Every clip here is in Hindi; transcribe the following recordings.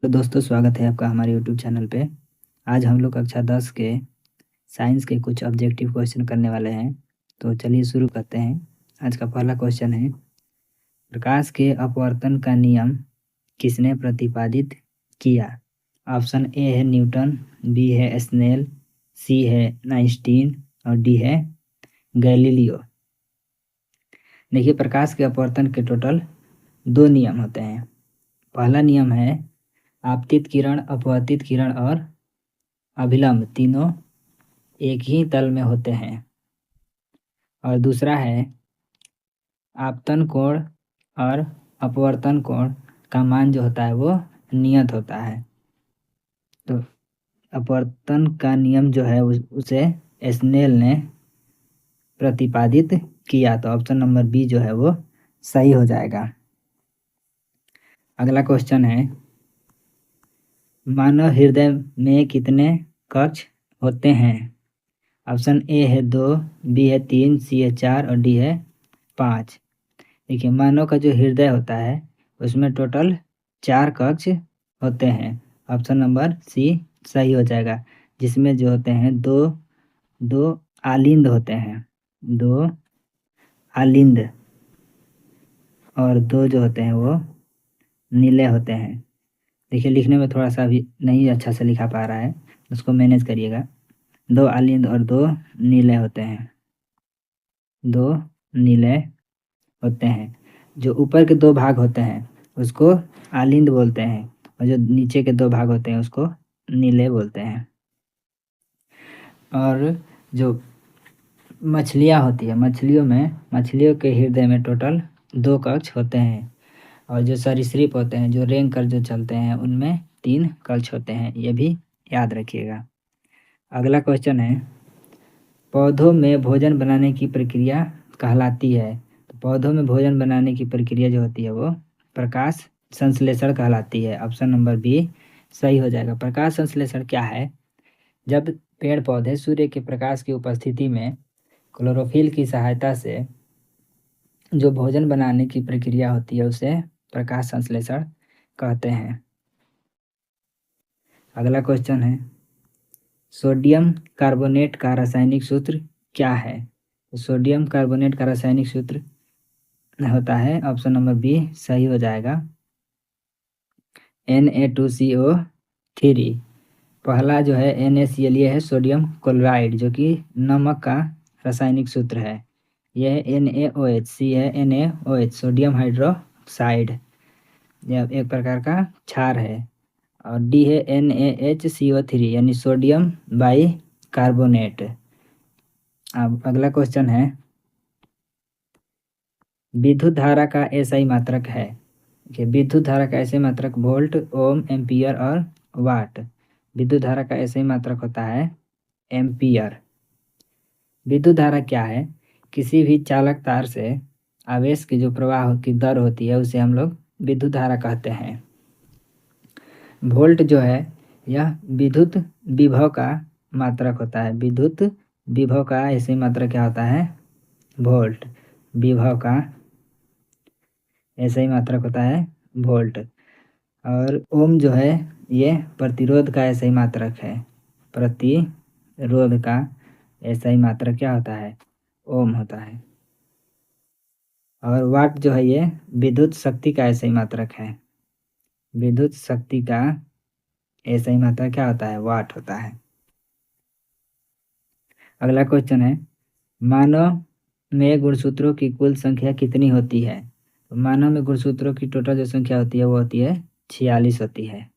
तो दोस्तों स्वागत है आपका हमारे यूट्यूब चैनल पे। आज हम लोग कक्षा 10 के साइंस के कुछ ऑब्जेक्टिव क्वेश्चन करने वाले हैं। तो चलिए शुरू करते हैं। आज का पहला क्वेश्चन है, प्रकाश के अपवर्तन का नियम किसने प्रतिपादित किया? ऑप्शन ए है न्यूटन, बी है स्नेल, सी है आइंस्टीन और डी है गैलीलियो। देखिए, प्रकाश के अपवर्तन के टोटल 2 नियम होते हैं। पहला नियम है आपतित किरण, अपवर्तित किरण और अभिलंब तीनों एक ही तल में होते हैं। और दूसरा है आपतन कोण और अपवर्तन कोण का मान जो होता है वो नियत होता है। तो अपवर्तन का नियम जो है उसे स्नेल ने प्रतिपादित किया। तो ऑप्शन नंबर बी जो है वो सही हो जाएगा। अगला क्वेश्चन है, मानव हृदय में कितने कक्ष होते हैं? ऑप्शन ए है 2, बी है 3, सी है 4 और डी है 5। देखिए, मानव का जो हृदय होता है उसमें टोटल 4 कक्ष होते हैं। ऑप्शन नंबर सी सही हो जाएगा, जिसमें जो होते हैं दो आलिंद होते हैं, 2 आलिंद और 2 जो होते हैं वो नीले होते हैं। देखिए, लिखने में थोड़ा सा भी नहीं अच्छा से लिखा पा रहा है, उसको मैनेज करिएगा। 2 आलिंद और 2 नीले होते हैं, 2 नीले होते हैं। जो ऊपर के 2 भाग होते हैं उसको आलिंद बोलते हैं और जो नीचे के 2 भाग होते हैं उसको नीले बोलते हैं। और जो मछलियाँ होती है, मछलियों के हृदय में टोटल 2 कक्ष होते हैं। और जो सरीसृप होते हैं, जो रेंग कर जो चलते हैं, उनमें 3 कक्ष होते हैं। ये भी याद रखिएगा। अगला क्वेश्चन है, पौधों में भोजन बनाने की प्रक्रिया कहलाती है। तो पौधों में भोजन बनाने की प्रक्रिया जो होती है वो प्रकाश संश्लेषण कहलाती है। ऑप्शन नंबर बी सही हो जाएगा। प्रकाश संश्लेषण क्या है? जब पेड़ पौधे सूर्य के प्रकाश की उपस्थिति में क्लोरोफिल की सहायता से जो भोजन बनाने की प्रक्रिया होती है उसे प्रकाश संश्लेषण कहते हैं। अगला क्वेश्चन है, सोडियम कार्बोनेट का रासायनिक सूत्र क्या है? तो सोडियम कार्बोनेट का रासायनिक सूत्र होता है, ऑप्शन नंबर बी सही हो जाएगा, Na2CO3। पहला जो है NaCl, ये है सोडियम क्लोराइड जो कि नमक का रासायनिक सूत्र है। यह है NaOH, सी है NaOH सोडियम हाइड्रोक्साइड, यह एक प्रकार का क्षार है। और डी है NaHCO3 यानी सोडियम बाई कार्बोनेट। अब अगला क्वेश्चन है, विद्युत धारा का एसआई मात्रक है। देखिए, विद्युत धारा का एसआई मात्रक वोल्ट, ओम, एम्पियर और वाट। विद्युत धारा का एसआई मात्रक होता है एम्पियर। विद्युत धारा क्या है? किसी भी चालक तार से आवेश की जो प्रवाह की दर होती है उसे हम लोग विद्युत धारा कहते हैं। वोल्ट जो है यह विद्युत विभव का मात्रक होता है। विद्युत विभव का ऐसे मात्रक क्या होता है? वोल्ट। विभव का ऐसा ही मात्रक होता है वोल्ट। और ओम जो है ये प्रतिरोध का ऐसा ही मात्रक है। प्रतिरोध का ऐसा ही मात्रक क्या होता है? ओम होता है। और वाट जो है ये विद्युत शक्ति का ऐसा ही मात्रक है। विद्युत शक्ति का ऐसा ही मात्रक क्या होता है? वाट होता है। अगला क्वेश्चन है, मानव में गुणसूत्रों की कुल संख्या कितनी होती है? तो मानव में गुणसूत्रों की टोटल जो संख्या होती है वो होती है 46 होती है।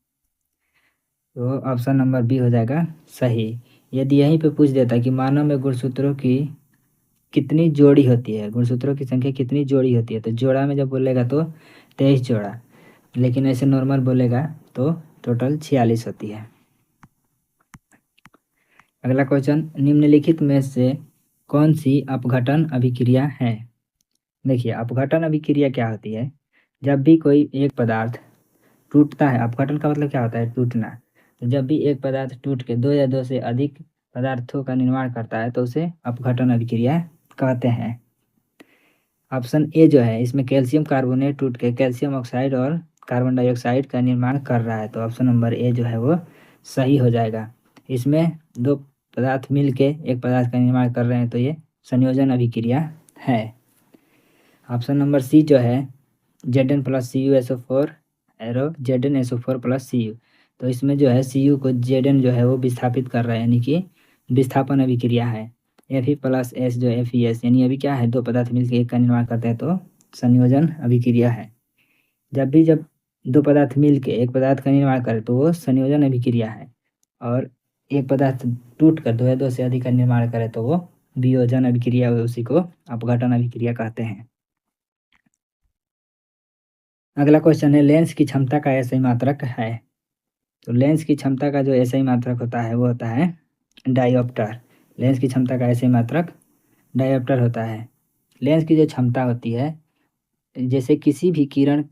तो ऑप्शन नंबर बी हो जाएगा सही। यदि यहीं पे पूछ देता कि मानव में गुणसूत्रों की कितनी जोड़ी होती है, गुणसूत्रों की संख्या कितनी जोड़ी होती है, तो जोड़ा में जब बोलेगा तो 23 जोड़ा, लेकिन ऐसे नॉर्मल बोलेगा तो टोटल 46 होती है। अगला क्वेश्चन, निम्नलिखित में से कौन सी अपघटन अभिक्रिया है? देखिए, अपघटन अभिक्रिया क्या होती है? जब भी कोई एक पदार्थ टूटता है, अपघटन का मतलब क्या होता है? टूटना। तो जब भी एक पदार्थ टूट के 2 या 2 से अधिक पदार्थों का निर्माण करता है तो उसे अपघटन अभिक्रिया कहते हैं। ऑप्शन ए जो है इसमें कैल्शियम कार्बोनेट टूट के कैल्शियम ऑक्साइड और कार्बन डाइऑक्साइड का निर्माण कर रहा है। तो ऑप्शन नंबर ए जो है वो सही हो जाएगा। इसमें दो पदार्थ मिल के एक पदार्थ का निर्माण कर रहे हैं, तो ये संयोजन अभिक्रिया है। ऑप्शन नंबर सी जो है Zn plus CuSO4 arrow ZnSO4 plus Cu, तो इसमें जो है Cu को Zn जो है वो विस्थापित कर रहा है, यानी कि विस्थापन अभिक्रिया है। Fe प्लस S जो FeS, यानी अभी क्या है, दो पदार्थ मिलकर एक का निर्माण करते हैं, तो संयोजन अभिक्रिया है। जब दो पदार्थ मिल के एक पदार्थ का निर्माण करे तो वो संयोजन अभिक्रिया है, और एक पदार्थ टूट कर दो या दो से अधिक का निर्माण करे तो वो वियोजन अभिक्रिया, उसी को अपघटन अभिक्रिया कहते हैं। अगला क्वेश्चन है, लेंस की क्षमता का एसआई मात्रक है। तो लेंस की क्षमता का जो एसआई मात्रक होता है वो होता है डायोप्टर। लेंस की क्षमता का एसआई मात्रक डायोप्टर होता है। लेंस की जो क्षमता होती है, जैसे किसी भी किरण,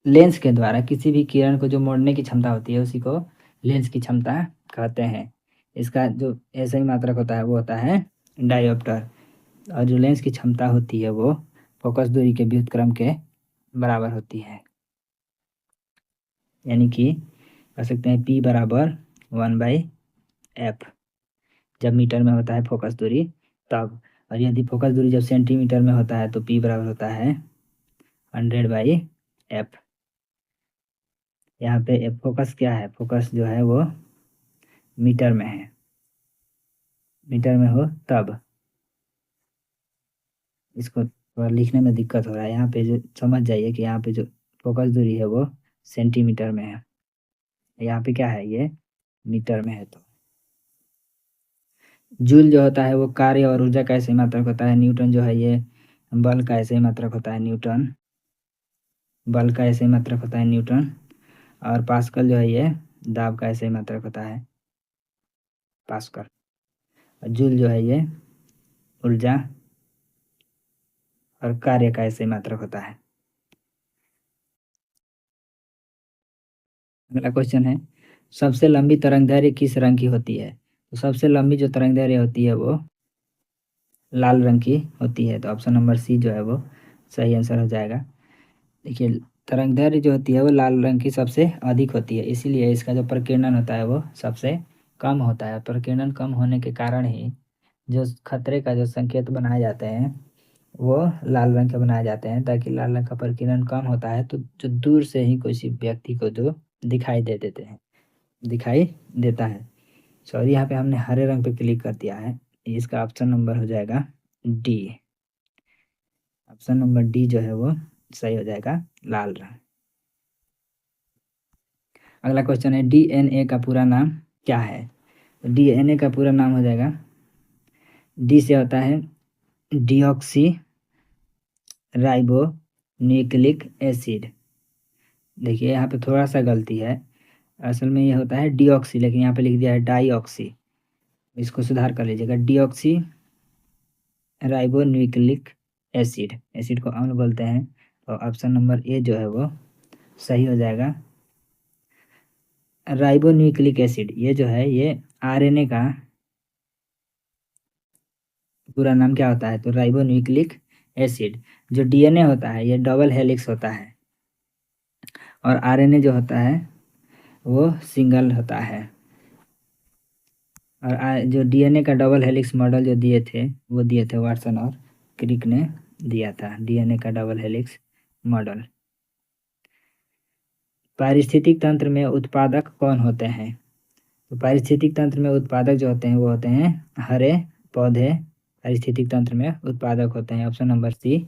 लेंस के द्वारा किसी भी किरण को जो मोड़ने की क्षमता होती है उसी को लेंस की क्षमता कहते हैं। इसका जो एसआई मात्रक होता है वो होता है डायोप्टर, और जो लेंस की क्षमता होती है वो फोकस दूरी के व्युत्क्रम के बराबर होती है, यानी कि कह सकते हैं P बराबर 1/f, जब मीटर में होता है फोकस दूरी तब, और यदि फोकस दूरी जब सेंटीमीटर में होता है तो P बराबर होता है 100/f। यहाँ पे फोकस क्या है, फोकस जो है वो मीटर में है, मीटर में हो तब। इसको थोड़ा लिखने में दिक्कत हो रहा है, यहाँ पे जो समझ जाइए कि यहाँ पे जो फोकस दूरी है वो सेंटीमीटर में है, यहाँ पे क्या है, ये मीटर में है। तो जूल जो होता है वो कार्य और ऊर्जा का ऐसे मात्रक होता है। न्यूटन जो है ये बल का ऐसे मात्रक होता है, न्यूटन बल का ऐसे मात्रक होता है न्यूटन। और पास्कल जो है ये दाब का ऐसे मात्रक होता है, पास्कल। और जूल जो है ये ऊर्जा और कार्य का ऐसे मात्रक होता है। अगला क्वेश्चन है, सबसे लंबी तरंगदैर्घ्य किस रंग की होती है। तो सबसे लंबी जो तरंगदैर्घ्य होती है वो लाल रंग की होती है। तो ऑप्शन नंबर सी जो है वो सही आंसर हो जाएगा। देखिए, तरंगदैर्घ्य जो होती है वो लाल रंग की सबसे अधिक होती है, इसीलिए इसका जो प्रकीर्णन होता है वो सबसे कम होता है। प्रकीर्णन कम होने के कारण ही जो खतरे का जो संकेत बनाए जाते हैं वो लाल रंग के बनाए जाते हैं, ताकि लाल रंग का प्रकीर्णन कम होता है तो जो दूर से ही किसी व्यक्ति को जो दिखाई देता है। सॉरी, यहाँ पे हमने हरे रंग पे क्लिक कर दिया है, इसका ऑप्शन नंबर हो जाएगा डी। ऑप्शन नंबर डी जो है वो सही हो जाएगा, लाल रंग। अगला क्वेश्चन है, डीएनए का पूरा नाम क्या है। डीएनए का पूरा नाम हो जाएगा, डी से होता है डीऑक्सी राइबो न्यूक्लिक एसिड। देखिए यहाँ पे थोड़ा सा गलती है, असल में ये होता है डीऑक्सी, लेकिन यहाँ पे लिख दिया है डाईऑक्सी, इसको सुधार कर लीजिएगा। Deoxy ribo nucleic acid, acid को अम्ल बोलते हैं। तो ऑप्शन नंबर ए जो है वो सही हो जाएगा। राइबो न्यूक्लिक एसिड ये जो है ये आरएनए का पूरा नाम क्या होता है, तो राइबो न्यूक्लिक एसिड। जो डीएनए होता है ये डबल हेलिक्स होता है, और आरएनए जो होता है वो सिंगल होता है। और जो डीएनए का डबल हेलिक्स मॉडल जो दिए थे वो दिए थे वाटसन और क्रिक ने दिया था, डीएनए का डबल हेलिक्स मॉडल। पारिस्थितिक तंत्र में उत्पादक कौन होते हैं। तो पारिस्थितिक तंत्र में उत्पादक जो होते हैं वो होते हैं हरे पौधे, पारिस्थितिक तंत्र में उत्पादक होते हैं। ऑप्शन नंबर सी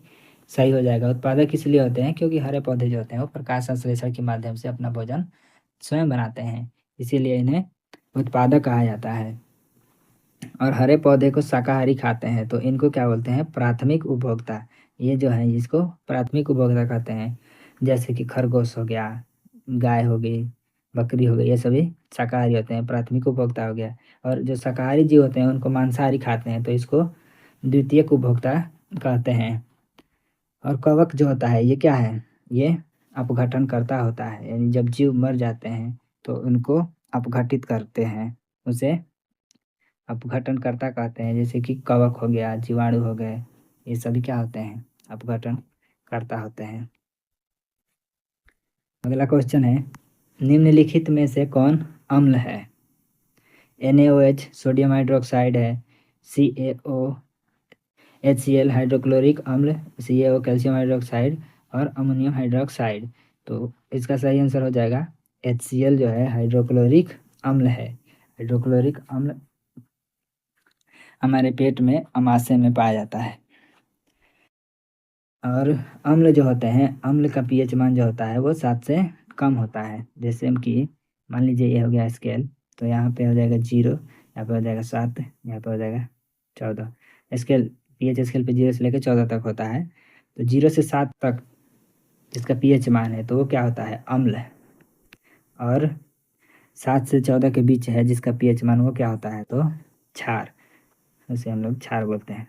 सही हो जाएगा। उत्पादक इसलिए होते हैं क्योंकि हरे पौधे जो होते हैं वो प्रकाश संश्लेषण के माध्यम से अपना भोजन स्वयं बनाते हैं, इसीलिए इन्हें उत्पादक कहा जाता है। और हरे पौधे को शाकाहारी खाते हैं तो इनको क्या बोलते हैं, प्राथमिक उपभोक्ता। ये जो है इसको प्राथमिक उपभोक्ता कहते हैं। जैसे कि खरगोश हो गया, गाय हो गई, बकरी हो गई, ये सभी शाकाहारी होते हैं, प्राथमिक उपभोक्ता हो गया। और जो शाकाहारी जीव होते हैं उनको मांसाहारी खाते हैं तो इसको द्वितीयक उपभोक्ता कहते हैं। और कवक जो होता है ये क्या है, ये अपघटन करता होता है, यानी जब जीव मर जाते हैं तो उनको अपघटित करते हैं, उसे अपघटन करता कहते हैं। जैसे कि कवक हो गया, जीवाणु हो गए, ये सभी क्या होते हैं, अपघटन करता होते हैं। अगला क्वेश्चन है, निम्नलिखित में से कौन अम्ल है? NaOH सोडियम हाइड्रोक्साइड है, CaO HCl हाइड्रोक्लोरिक अम्ल, CaO कैल्शियम हाइड्रोक्साइड और अमोनियम हाइड्रोक्साइड। तो इसका सही आंसर हो जाएगा HCl जो है हाइड्रोक्लोरिक अम्ल है। हाइड्रोक्लोरिक अम्ल हमारे पेट में अमाशय में पाया जाता है। और अम्ल जो होते हैं, अम्ल का pH मान जो होता है वो 7 से कम होता है। जैसे कि मान लीजिए ये हो गया स्केल, तो यहाँ पे हो जाएगा 0, यहाँ पे हो जाएगा 7, यहाँ पे हो जाएगा 14। स्केल pH स्केल पे 0 से लेकर 14 तक होता है। तो 0 से 7 तक जिसका pH मान है तो वो क्या होता है? अम्ल। और 7 से 14 के बीच है जिसका pH मान वो क्या होता है? तो क्षार। उसे हम लोग क्षार बोलते हैं।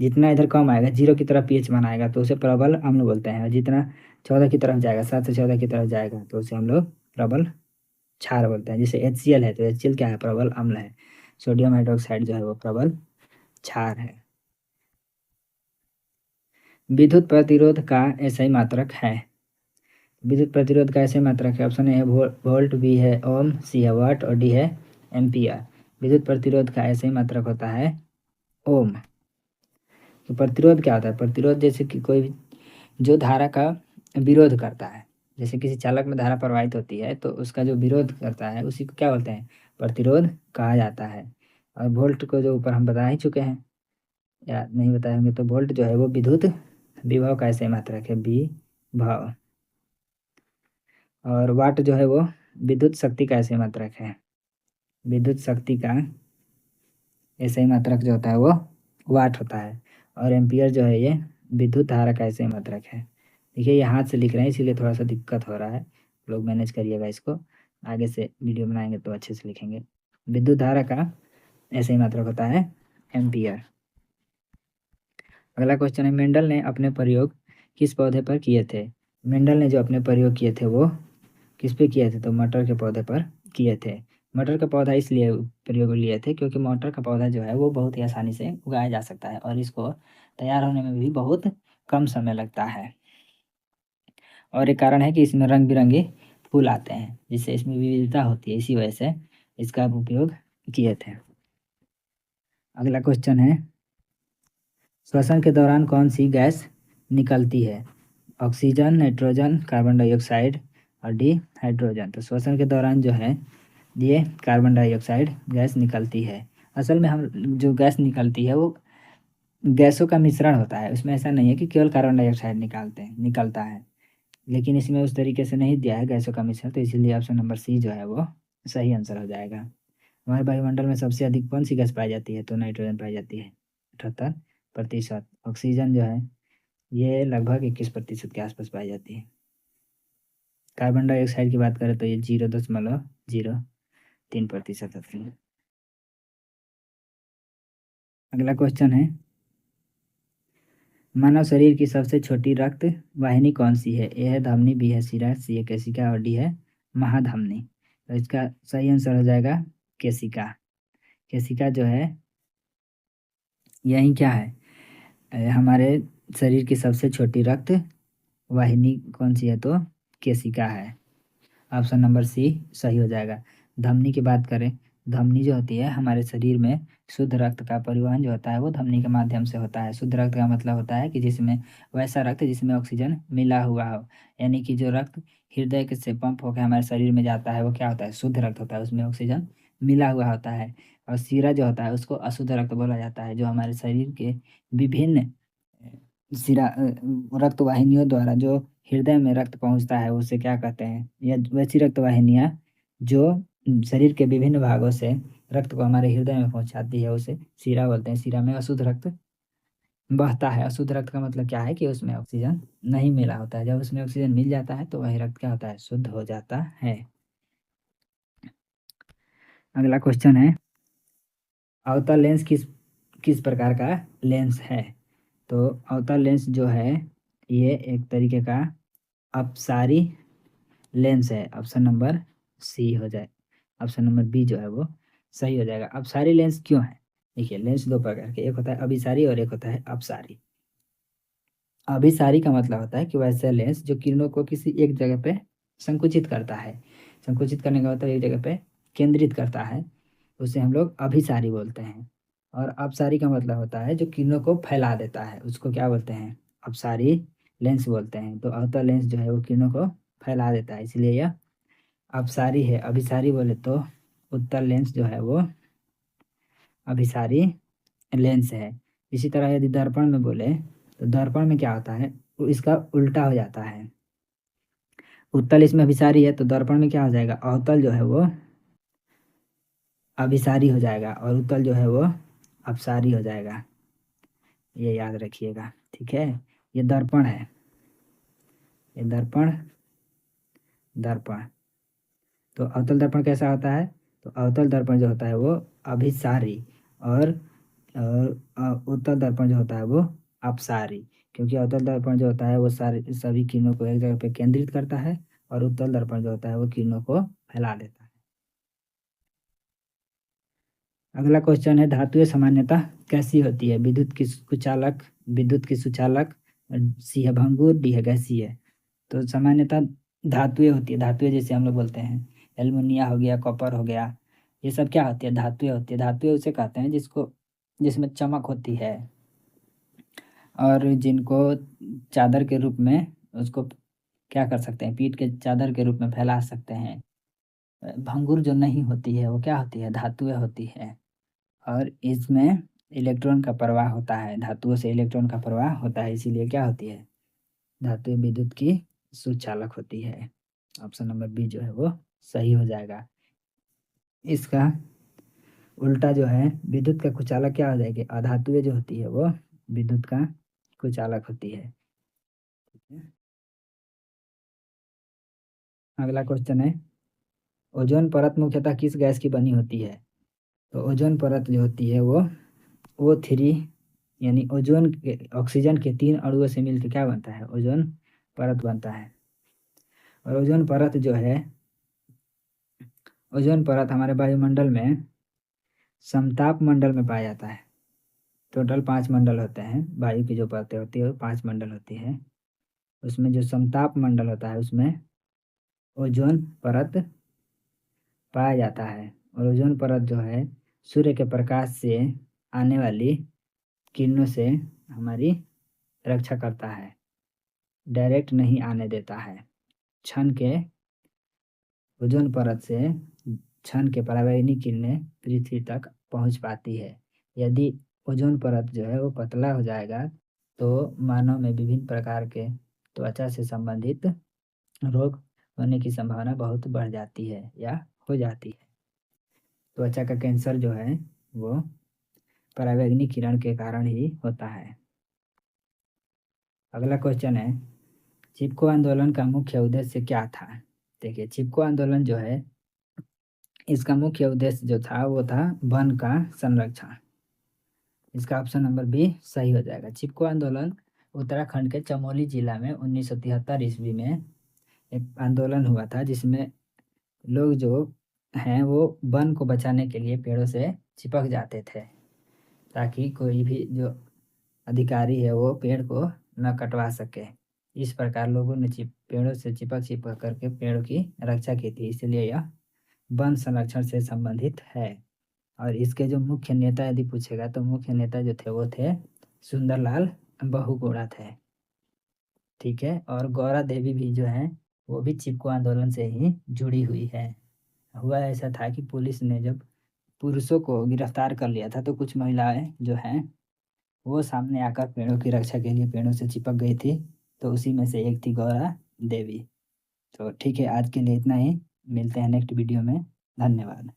जितना इधर कम आएगा, 0 की तरफ pH मान आएगा तो उसे प्रबल अम्ल बोलते हैं। और जितना 14 की तरफ जाएगा, 7 से 14 की तरफ जाएगा तो उसे हम लोग प्रबल क्षार बोलते हैं। जैसे HCl है तो HCl क्या है? प्रबल अम्ल है। सोडियम हाइड्रोक्साइड जो है वो प्रबल क्षार है। विद्युत प्रतिरोध का SI मात्रक है। विद्युत प्रतिरोध का SI मात्रक है, ऑप्शन ए है वोल्ट, बी है ओम, सी है वाट और डी है एम्पियर। विद्युत प्रतिरोध का SI मात्रक होता है ओम। तो प्रतिरोध क्या होता है? प्रतिरोध जैसे कि कोई जो धारा का विरोध करता है, जैसे किसी चालक में धारा प्रवाहित होती है तो उसका जो विरोध करता है उसी को क्या बोलते हैं? प्रतिरोध कहा जाता है। और वोल्ट को जो ऊपर हम बता ही चुके हैं, या नहीं बताए होंगे, तो वोल्ट जो है वो विद्युत विभव का SI मात्रक है, विभव। और वाट जो है वो विद्युत शक्ति का SI मात्रक है। विद्युत शक्ति का SI मात्रक जो होता है वो वाट होता है। और एम्पियर जो है ये विद्युत धारा का SI मात्रक है। देखिए ये हाथ से लिख रहे हैं इसीलिए थोड़ा सा दिक्कत हो रहा है, लोग मैनेज करिएगा इसको। आगे से वीडियो बनाएंगे तो अच्छे से लिखेंगे। विद्युत धारा का SI मात्रक होता है एम्पियर। अगला क्वेश्चन है, मेंडल ने अपने प्रयोग किस पौधे पर किए थे? मेंडल ने जो अपने प्रयोग किए थे वो किस पे किए थे? तो मटर के पौधे पर किए थे। मटर का पौधा इसलिए प्रयोग लिए थे क्योंकि मटर का पौधा जो है वो बहुत ही आसानी से उगाया जा सकता है और इसको तैयार होने में भी बहुत कम समय लगता है। और एक कारण है कि इसमें रंग बिरंगे फूल आते हैं जिससे इसमें विविधता होती है, इसी वजह से इसका उपयोग किए थे। अगला क्वेश्चन है, श्वसन के दौरान कौन सी गैस निकलती है? ऑक्सीजन, नाइट्रोजन, कार्बन डाइऑक्साइड और डी हाइड्रोजन। तो श्वसन के दौरान जो है ये कार्बन डाइऑक्साइड गैस निकलती है। असल में हम जो गैस निकलती है वो गैसों का मिश्रण होता है, उसमें ऐसा नहीं है कि केवल कार्बन डाइऑक्साइड निकलता है। लेकिन इसमें उस तरीके से नहीं दिया है गैसों का मिश्रण, तो इसीलिए ऑप्शन नंबर सी जो है वो सही आंसर हो जाएगा। हमारे वायुमंडल में सबसे अधिक कौन सी गैस पाई जाती है? तो नाइट्रोजन पाई जाती है 78%। ऑक्सीजन जो है ये लगभग 21% के आसपास पाई जाती है। कार्बन डाइऑक्साइड की बात करें तो ये 0.03% होती है। अगला क्वेश्चन है, मानव शरीर की सबसे छोटी रक्त वाहिनी कौन सी है? ए है धमनी, बी है शिरा, सी है केशिका और डी है महाधमनी। तो इसका सही आंसर हो जाएगा केशिका। केशिका जो है यही क्या है? हमारे शरीर की सबसे छोटी रक्त वाहिनी कौन सी है? तो केशिका है। ऑप्शन नंबर सी सही हो जाएगा। धमनी की बात करें, धमनी जो होती है हमारे शरीर में शुद्ध रक्त का परिवहन जो होता है वो धमनी के माध्यम से होता है। शुद्ध रक्त का मतलब होता है कि जिसमें वैसा रक्त जिसमें ऑक्सीजन मिला हुआ हो, यानी कि जो रक्त हृदय के से पंप होकर हमारे शरीर में जाता है वो क्या होता है? शुद्ध रक्त होता है, उसमें ऑक्सीजन मिला हुआ होता है। और सीरा जो होता है उसको अशुद्ध रक्त बोला जाता है, जो हमारे शरीर के विभिन्न सिरा रक्त वाहिनियों द्वारा जो हृदय में रक्त पहुंचता है उसे क्या कहते हैं? या वैसी रक्त वाहिनियाँ जो शरीर के विभिन्न भागों से रक्त को हमारे हृदय में पहुंचाती है उसे सिरा बोलते हैं। सिरा में अशुद्ध रक्त बहता है। अशुद्ध रक्त का मतलब क्या है? कि उसमें ऑक्सीजन नहीं मिला होता है। जब उसमें ऑक्सीजन मिल जाता है तो वही रक्त क्या होता है? शुद्ध हो जाता है। अगला क्वेश्चन है, अवतल लेंस किस किस प्रकार का लेंस है? तो अवतल लेंस जो है ये एक तरीके का अपसारी लेंस है। ऑप्शन नंबर सी हो जाए, ऑप्शन नंबर बी जो है वो सही हो जाएगा। अपसारी लेंस क्यों है? देखिए लेंस दो प्रकार के, एक होता है अभिसारी और एक होता है अपसारी। अभिसारी का मतलब होता है कि वैसे लेंस जो किरणों को किसी एक जगह पे संकुचित करता है। संकुचित करने का मतलब एक जगह पे केंद्रित करता है, उसे हम लोग अभिसारी बोलते हैं। और अपसारी का मतलब होता है जो किरणों को फैला देता है, उसको क्या बोलते हैं? अपसारी लेंस बोलते हैं। तो अवतल लेंस जो है वो किरणों को फैला देता है, इसलिए यह अपसारी है। अभिसारी बोले तो उत्तल लेंस जो है वो अभिसारी लेंस है। इसी तरह यदि दर्पण में बोले तो दर्पण में क्या होता है, वो इसका उल्टा हो जाता है। उत्तल इसमें अभिसारी है तो दर्पण में क्या हो जाएगा, अवतल जो है वो अभिसारी हो जाएगा और उत्तल जो है वो अपसारी हो जाएगा। ये याद रखिएगा, ठीक है। ये दर्पण है, ये दर्पण, दर्पण। तो अवतल दर्पण कैसा होता है? तो अवतल दर्पण जो होता है वो अभिसारी और उत्तल दर्पण जो होता है वो अपसारी। क्योंकि अवतल दर्पण जो होता है वो सारे सभी किरणों को एक जगह पे केंद्रित करता है और उत्तल दर्पण जो होता है वो किरणों को फैला देता है। अगला क्वेश्चन है, धातुएं सामान्यतः कैसी होती है? विद्युत की कुचालक, विद्युत की सुचालक, सी है भंगुर, डी है गैसीय। तो सामान्यतः धातुएं होती है। धातुएं जैसे हम लोग बोलते हैं एल्युमिनिया हो गया, कॉपर हो गया, ये सब क्या होती है? धातुएं होती है। धातुएं उसे कहते हैं जिसको जिसमें चमक होती है और जिनको चादर के रूप में उसको क्या कर सकते हैं, पीठ के चादर के रूप में फैला सकते हैं। भंगुर जो नहीं होती है वो क्या होती है? धातुएं होती है। और इसमें इलेक्ट्रॉन का प्रवाह होता है, धातुओं से इलेक्ट्रॉन का प्रवाह होता है, इसीलिए क्या होती है? धातु विद्युत की सुचालक होती है। ऑप्शन नंबर बी जो है वो सही हो जाएगा। इसका उल्टा जो है विद्युत का कुचालक क्या हो जाएगी? अधातुएं जो होती है वो विद्युत का कुचालक होती है। ठीक है? अगला क्वेश्चन है, ओजोन परत मुख्यतः किस गैस की बनी होती है? तो ओजोन परत जो होती है वो O3 यानी ओजोन के ऑक्सीजन के 3 अणुओं से मिलकर क्या बनता है? ओजोन परत बनता है। और ओजोन परत जो है, ओजोन परत हमारे वायुमंडल में समताप मंडल में पाया जाता है। टोटल 5 मंडल होते हैं, वायु की जो परतें होती है वो 5 मंडल होती है। उसमें जो समताप मंडल होता है उसमें ओजोन परत पाया जाता है। और ओजोन परत जो है सूर्य के प्रकाश से आने वाली किरणों से हमारी रक्षा करता है, डायरेक्ट नहीं आने देता है। क्षण के ओजोन परत से क्षण के परावैंगिक किरणें पृथ्वी तक पहुंच पाती है। यदि ओजोन परत जो है वो पतला हो जाएगा तो मानव में विभिन्न प्रकार के त्वचा से संबंधित रोग होने की संभावना बहुत बढ़ जाती है या हो जाती है। त्वचा का कैंसर जो है वो परावैंगिक किरण के कारण ही होता है। अगला क्वेश्चन है, चिपको आंदोलन का मुख्य उद्देश्य क्या था? देखिए, चिपको आंदोलन जो है इसका मुख्य उद्देश्य जो था वो था वन का संरक्षण। इसका ऑप्शन नंबर बी सही हो जाएगा। चिपको आंदोलन उत्तराखंड के चमोली जिला में 1973 ईस्वी में एक आंदोलन हुआ था, जिसमें लोग जो हैं वो वन को बचाने के लिए पेड़ों से चिपक जाते थे, ताकि कोई भी जो अधिकारी है वो पेड़ को न कटवा सके। इस प्रकार लोगों ने पेड़ों से चिपक चिपक करके पेड़ों की रक्षा की थी, इसलिए यह वन संरक्षण से संबंधित है। और इसके जो मुख्य नेता यदि पूछेगा तो मुख्य नेता जो थे वो थे सुंदरलाल बहुगुणा थे। ठीक है। और गौरा देवी भी जो है वो भी चिपको आंदोलन से ही जुड़ी हुई है। हुआ ऐसा था कि पुलिस ने जब पुरुषों को गिरफ्तार कर लिया था तो कुछ महिलाएं जो हैं वो सामने आकर पेड़ों की रक्षा के लिए पेड़ों से चिपक गई थी। तो उसी में से एक थी गौरा देवी। तो ठीक है, आज के लिए इतना ही। मिलते हैं नेक्स्ट वीडियो में। धन्यवाद।